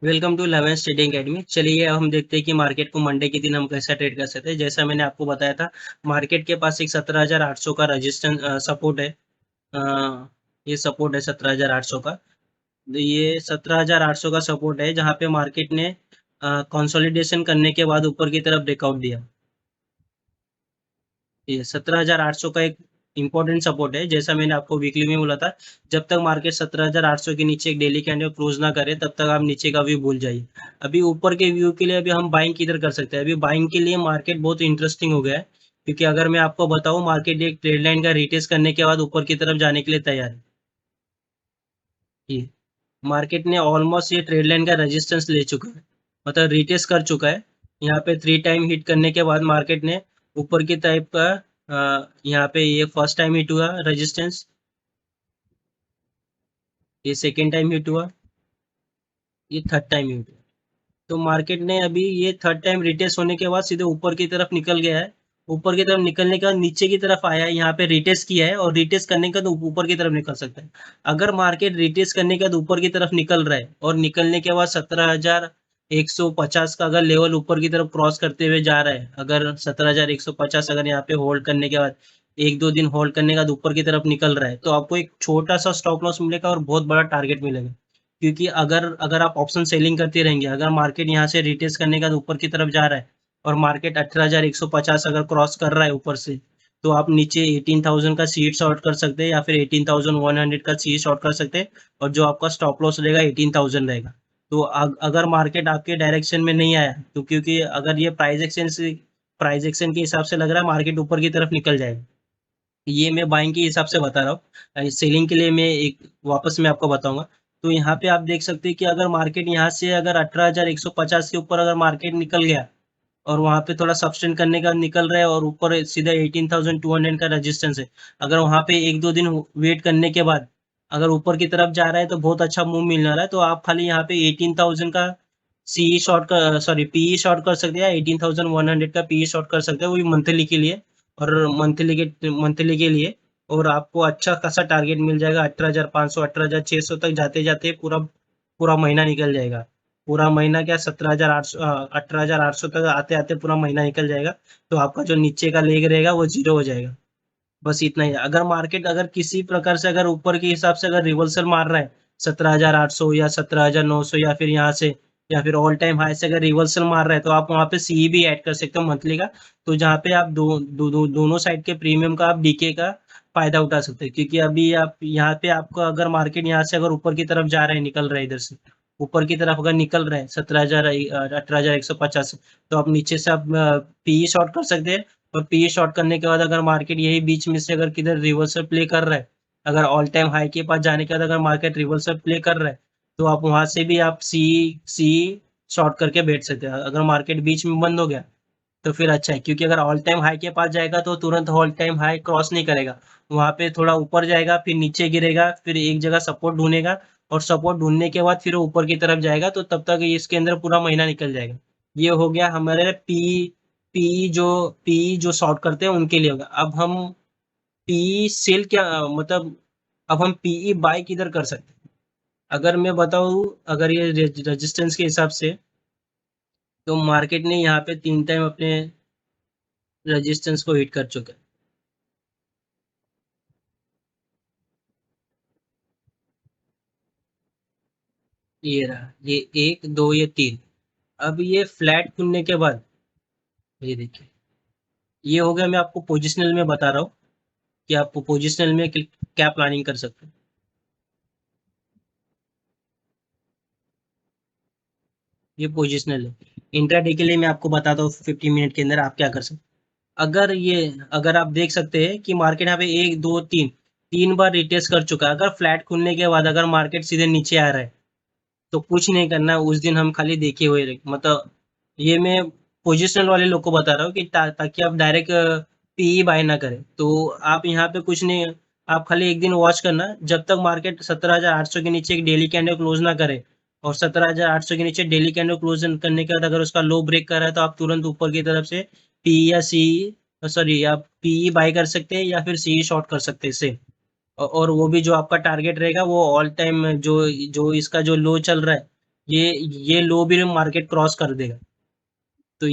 Welcome to 11 trading academy. चलिए अब हम देखते हैं कि मार्केट को मंडे के दिन हम कैसा ट्रेड कर सकते हैं। जैसा मैंने आपको बताया था, मार्केट के पास एक 17,800 का रजिस्टेंस सपोर्ट है। अ, ये सपोर्ट है 17,800 का। तो ये 17,800 का सपोर्ट है जहाँ पे मार्केट ने कंसोलिडेशन करने के बाद ऊपर की तरफ ब्रेकआउट दिया। ये 17,800 का एक इम्पोर्टेंट सपोर्ट है। जैसा मैंने आपको वीकली में बोला था, जब तक मार्केट 17,800 के नीचे एक डेली कैंडल क्लोज ना करे तब तक आप नीचे का व्यू भूल जाइए। अभी ऊपर के व्यू के लिए अभी हम बाइंग किधर कर सकते हैं? अभी बाइंग के लिए मार्केट बहुत इंटरेस्टिंग हो गया है, क्योंकि अगर मैं आपको बताऊं, मार्केट एक ट्रेड लाइन का रिटेस्ट करने के बाद ऊपर की तरफ जाने के लिए तैयार है। ये मार्केट ने ऑलमोस्ट ये ट्रेड लाइन का रेजिस्टेंस ले चुका है, मतलब रिटेस्ट कर चुका है। यहाँ पे 3 टाइम हिट करने के बाद मार्केट ने ऊपर की टाइप का यहाँ पे ये फर्स्ट टाइम हिट हुआ रेजिस्टेंस, ये सेकेंड टाइम हिट हुआ, ये थर्ड टाइम हिट हुआ। तो मार्केट ने अभी ये थर्ड टाइम रिटेस्ट होने के बाद सीधे ऊपर की तरफ निकल गया है। ऊपर की तरफ निकलने के बाद नीचे की तरफ आया है, यहाँ पे रिटेस्ट किया है और रिटेस्ट करने के बाद ऊपर की तरफ निकल सकता है। अगर मार्केट रिटेस्ट करने के बाद ऊपर की तरफ निकल रहा है और निकलने के बाद 17,150 का अगर लेवल ऊपर की तरफ क्रॉस करते हुए जा रहा है, अगर 17,150 अगर यहाँ पे होल्ड करने के बाद एक दो दिन होल्ड करने के बाद ऊपर की तरफ निकल रहा है, तो आपको एक छोटा सा स्टॉप लॉस मिलेगा और बहुत बड़ा टारगेट मिलेगा। क्योंकि अगर अगर आप ऑप्शन सेलिंग करते रहेंगे, अगर मार्केट यहाँ से रिटेस्ट करने के बाद ऊपर की तरफ जा रहा है और मार्केट 18,150 अगर क्रॉस कर रहा है ऊपर से, तो आप नीचे 18,000 का सीट शॉर्ट कर सकते हैं या फिर 18,100 का सीट शॉर्ट कर सकते हैं, और जो आपका स्टॉप लॉस रहेगा 18,000 रहेगा। तो अगर मार्केट आपके डायरेक्शन में नहीं आया, तो क्योंकि अगर ये प्राइस एक्शन के हिसाब से लग रहा है मार्केट ऊपर की तरफ निकल जाएगा। ये मैं बाइंग के हिसाब से बता रहा हूँ। सेलिंग के लिए मैं एक वापस मैं आपको बताऊंगा। तो यहाँ पे आप देख सकते हैं कि अगर मार्केट यहाँ से अगर 18,150 के ऊपर अगर मार्केट निकल गया और वहाँ पे थोड़ा सब्सटेंड करने का निकल रहा है और ऊपर सीधा 18,200 का रेजिस्टेंस है, अगर वहाँ पे एक दो दिन वेट करने के बाद अगर ऊपर की तरफ जा रहा है तो बहुत अच्छा मूव मिलने वाला है। तो आप खाली यहाँ पे 18,000 का सी शॉर्ट का सॉरी पीई शॉर्ट कर सकते हैं, 18,100 का पीई शॉर्ट कर सकते हैं, वो भी मंथली के लिए। और मंथली के लिए और आपको अच्छा खासा टारगेट मिल जाएगा। 18,500 18,600 तक जाते जाते पूरा पूरा महीना निकल जाएगा। पूरा महीना क्या, 17,800 18,800 तक आते आते पूरा महीना निकल जाएगा। तो आपका जो नीचे का लेग रहेगा वो जीरो हो जाएगा। बस इतना ही। अगर मार्केट अगर किसी प्रकार से अगर ऊपर के हिसाब से अगर रिवर्सल मार रहा है 17,800 या 17,900 या फिर यहाँ से या फिर ऑल टाइम हाई से अगर रिवर्सल मार रहा है, तो आप वहाँ पे सी भी ऐड कर सकते हो मंथली का। तो जहाँ पे आप दोनों साइड के प्रीमियम का आप डीके का फायदा उठा सकते हैं। क्योंकि अभी आप यहाँ पे आपको अगर मार्केट यहाँ से अगर ऊपर की तरफ जा रहा है, निकल रहा है इधर से ऊपर की तरफ अगर निकल रहा है 18,150, तो आप नीचे से आप पीई शॉर्ट कर सकते हैं। और पीई शॉर्ट करने के बाद अगर मार्केट यही बीच में से अगर किधर रिवर्सल प्ले कर रहा है, अगर ऑल टाइम हाई के पास जाने के बाद अगर मार्केट रिवर्सल प्ले कर रहा है, तो आप वहां से भी आप सी सी शॉर्ट करके बैठ सकते हैं। अगर मार्केट बीच में बंद हो गया तो फिर अच्छा है, क्योंकि अगर ऑल टाइम हाई के पास जाएगा तो तुरंत ऑल टाइम हाई क्रॉस नहीं करेगा। वहां पे थोड़ा ऊपर जाएगा, फिर नीचे गिरेगा, फिर एक जगह सपोर्ट ढूंढेगा और सपोर्ट ढूंढने के बाद फिर वो ऊपर की तरफ जाएगा। तो तब तक इसके अंदर पूरा महीना निकल जाएगा। ये हो गया हमारे पी पी जो पी जो शॉर्ट करते हैं उनके लिए होगा। अब हम पी सेल क्या मतलब अब हम पीई बाय किधर कर सकते हैं? अगर मैं बताऊं, अगर ये रेजिस्टेंस के हिसाब से, तो मार्केट ने यहाँ पे 3 टाइम अपने रेजिस्टेंस को हिट कर चुका है। ये रहा, ये एक दो ये तीन। अब ये फ्लैट खुलने के बाद ये देखिए, ये हो गया। मैं आपको पोजिशनल में बता रहा हूँ कि आप पोजिशनल में क्या प्लानिंग कर सकते हैं। ये पोजिशनल है। इंट्राडे के लिए मैं आपको बताता हूँ 15 मिनट के अंदर आप क्या कर सकते हैं। अगर आप देख सकते हैं कि मार्केट यहाँ पे एक दो तीन तीन बार रिटेस्ट कर चुका है। अगर फ्लैट खुलने के बाद अगर मार्केट सीधे नीचे आ रहा है, तो कुछ नहीं करना। उस दिन हम खाली देखे हुए रहे, मतलब ये मैं पोजिशनल वाले लोग को बता रहा हूँ कि ताकि आप डायरेक्ट पीई बाय ना करें। तो आप यहाँ पे कुछ नहीं, आप खाली एक दिन वॉच करना जब तक मार्केट 17,800 के नीचे एक डेली कैंडल क्लोज ना करे। और 17,800 के नीचे डेली कैंडल क्लोज करने के बाद अगर उसका लो ब्रेक कर रहा है, तो आप तुरंत ऊपर की तरफ से पी या सी सॉरी आप पीई बाय कर सकते हैं या फिर सी शॉर्ट कर सकते हैं इससे। और वो भी जो आपका टारगेट रहेगा वो ऑल टाइम जो जो इसका जो लो चल रहा है, ये लो भी मार्केट क्रॉस कर देगा। तो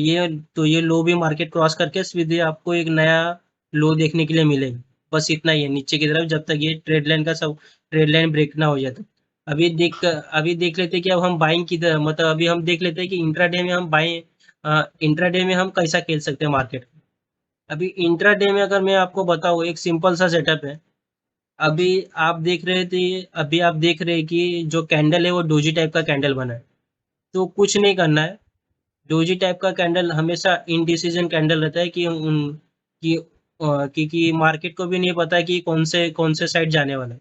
ये लो भी मार्केट क्रॉस करके सीधे आपको एक नया लो देखने के लिए मिलेगा। बस इतना ही है नीचे की तरफ, जब तक ये ट्रेड लाइन ब्रेक ना हो जाए तो। अभी देख लेते हैं कि अब हम बाइंग किधर, मतलब अभी हम देख लेते हैं कि इंट्राडे में हम कैसा खेल सकते हैं मार्केट। अभी इंट्राडे में अगर मैं आपको बताऊँ, एक सिंपल सा सेटअप है। अभी अभी आप देख रहे हैं कि जो कैंडल है वो डोजी टाइप का कैंडल बना है। तो कुछ नहीं करना है। डोजी टाइप का कैंडल हमेशा इनडिसीजन कैंडल रहता है क्योंकि मार्केट को भी नहीं पता है कि कौन से साइड जाने वाला है।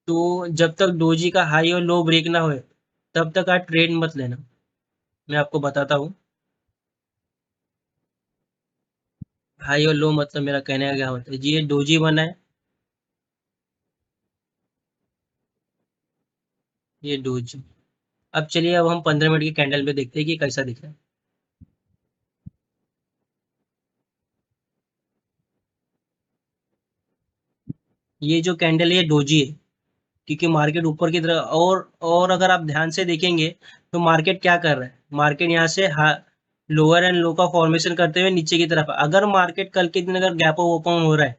तो जब तक डोजी का हाई और लो ब्रेक ना होए, तब तक आप ट्रेड मत लेना। मैं आपको बताता हूँ, हाई और लो मतलब मेरा कहने का क्या मतलब है। जी, ये डोजी बना है, ये डोजी। अब चलिए, अब हम 15 मिनट की कैंडल पे देखते हैं कि कैसा दिख रहा है। ये जो कैंडल है ये डोजी है, क्योंकि मार्केट ऊपर की तरफ, और अगर आप ध्यान से देखेंगे तो मार्केट क्या कर रहा है। मार्केट यहाँ से लोअर एंड लो का फॉर्मेशन करते हुए नीचे की तरफ, अगर मार्केट कल के दिन अगर गैप अप ओपन हो रहा है,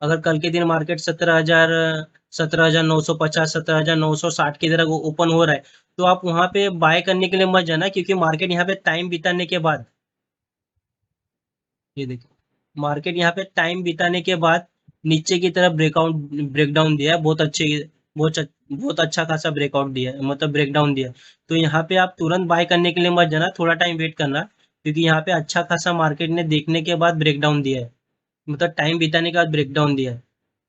अगर कल के दिन मार्केट 17,950 17,960 की तरफ ओपन हो रहा है, तो आप वहां पे बाय करने के लिए मत जाना, क्योंकि मार्केट यहाँ पे टाइम बिताने के बाद, ये देखिए, मार्केट यहाँ पे टाइम बिताने के बाद नीचे की तरफ ब्रेकडाउन दिया है, बहुत अच्छा खासा ब्रेकआउट दिया है, मतलब ब्रेकडाउन दिया है। तो यहाँ पे आप तुरंत बाय करने के लिए मत जाना, थोड़ा टाइम वेट करना, क्योंकि यहाँ पे अच्छा खासा मार्केट ने देखने के बाद ब्रेकडाउन दिया है, मतलब टाइम बिताने के बाद ब्रेकडाउन दिया है।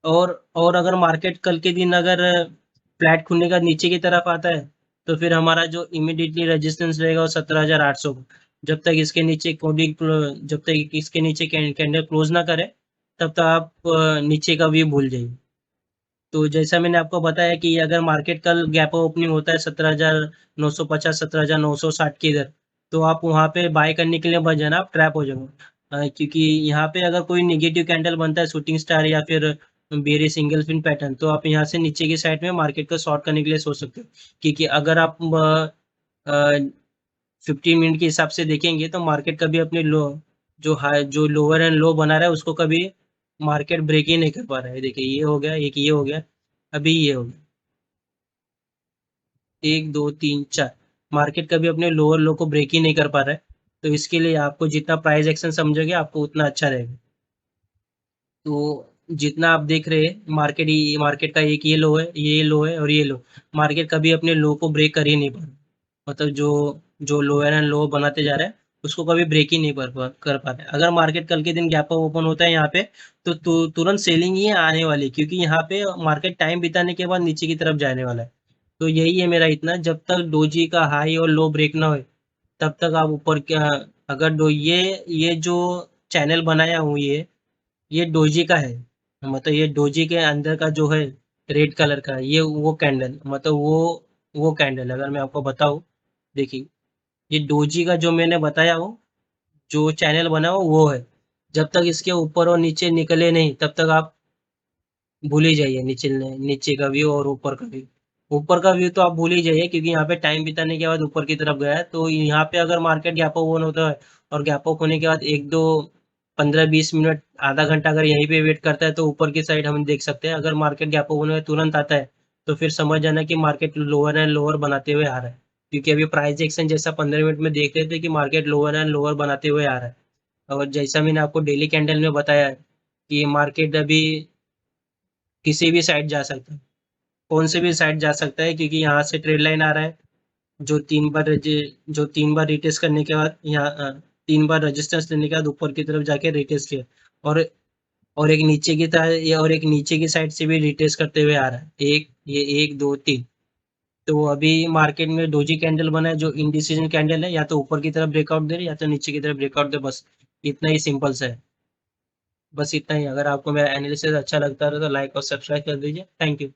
और अगर मार्केट कल के दिन अगर फ्लैट खुलने का नीचे की तरफ आता है, तो फिर हमारा जो इमीडिएटली रेजिस्टेंस रहेगा वो 17,800। जब तक इसके नीचे जब तक इसके नीचे कैंडल क्लोज ना करे, तब तक आप नीचे का व्यू भूल जाइए। तो जैसा मैंने आपको बताया कि अगर मार्केट कल गैप ओपनिंग होता है 17,950 17,960 के इधर, तो आप वहां पे बाय करने के लिए बच जाना, आप ट्रैप हो जाओगे। क्योंकि यहाँ पे अगर कोई निगेटिव कैंडल बनता है, शूटिंग स्टार या फिर बेरी सिंगल फिन पैटर्न, तो आप यहाँ से नीचे की साइड में मार्केट को शॉर्ट करने के लिए सोच सकते हो। क्योंकि अगर आप 15 मिनट के हिसाब से देखेंगे, तो मार्केट कभी अपने जो लोअर एंड लो बना रहा है उसको कभी मार्केट ब्रेक ही नहीं कर पा रहा है। देखिए, ये हो गया, एक ये हो गया, अभी ये हो गया, 1 2 3 4। मार्केट कभी अपने लोअर लो को ब्रेक ही नहीं कर पा रहा है। तो इसके लिए आपको जितना प्राइस एक्शन समझोगे, आपको उतना अच्छा रहेगा। तो जितना आप देख रहे हैं, मार्केट का एक ये लो है और ये लो, मार्केट कभी अपने लो को ब्रेक कर ही नहीं पा रहा। मतलब जो लोअर एंड लो बनाते जा रहा है, उसको कभी ब्रेक ही नहीं कर पा रहा है। अगर मार्केट कल के दिन गैप अप ओपन होता है यहाँ पे, तो तुरंत सेलिंग ही आने वाली है, क्योंकि यहाँ पे मार्केट टाइम बिताने के बाद नीचे की तरफ जाने वाला है। तो यही है मेरा इतना, जब तक डोजी का हाई और लो ब्रेक ना हो, तब तक आप ऊपर क्या, अगर ये जो चैनल बनाया हूँ, ये डोजी का है। मतलब ये डोजी के अंदर का जो है रेड कलर का, ये वो कैंडल, मतलब वो कैंडल अगर मैं आपको बताऊं, देखिए, ये डोजी का जो मैंने बताया हो, जो चैनल बना हो वो है। जब तक इसके ऊपर और नीचे निकले नहीं, तब तक आप भूल ही जाइए नीचे का व्यू और ऊपर का व्यू। ऊपर का व्यू तो आप भूल ही जाइए, क्योंकि यहाँ पे टाइम बिताने के बाद ऊपर की तरफ गया है। तो यहाँ पे अगर मार्केट गैप अप ओपन होता है, और गैप अप होने के बाद 15-20 मिनट, आधा घंटा अगर यहीं पे वेट करता है, तो ऊपर की साइड हम देख सकते हैं। अगर मार्केट गैप अप होने में तुरंत आता है, तो फिर समझ जाना कि मार्केट लोअर एंड लोअर बनाते हुए आ रहा है। क्योंकि अभी प्राइस एक्शन जैसा 15 मिनट में देख रहे थे कि मार्केट लोअर एंड लोअर बनाते हुए आ रहा है। और जैसा मैंने आपको डेली कैंडल में बताया है कि मार्केट अभी किसी भी साइड जा सकता है, कौन से भी साइड जा सकता है, क्योंकि यहाँ से ट्रेड लाइन आ रहा है, जो 3 बार रिटेस्ट करने के बाद यहाँ 3 बार रेजिस्टेंस लेने के बाद ऊपर की तरफ जाके रिटेस्ट किया। और और एक नीचे की साइड से भी रिटेस्ट करते हुए आ रहा है, 1 2 3। तो अभी मार्केट में डोजी कैंडल बना है, जो इनडिसीजन कैंडल है, या तो ऊपर की तरफ ब्रेकआउट दे रही है, या तो नीचे की तरफ ब्रेकआउट दे, बस इतना ही सिंपल सा है। बस इतना ही। अगर आपको मेरा एनालिसिस अच्छा लगता है तो लाइक और सब्सक्राइब कर दीजिए। Thank you.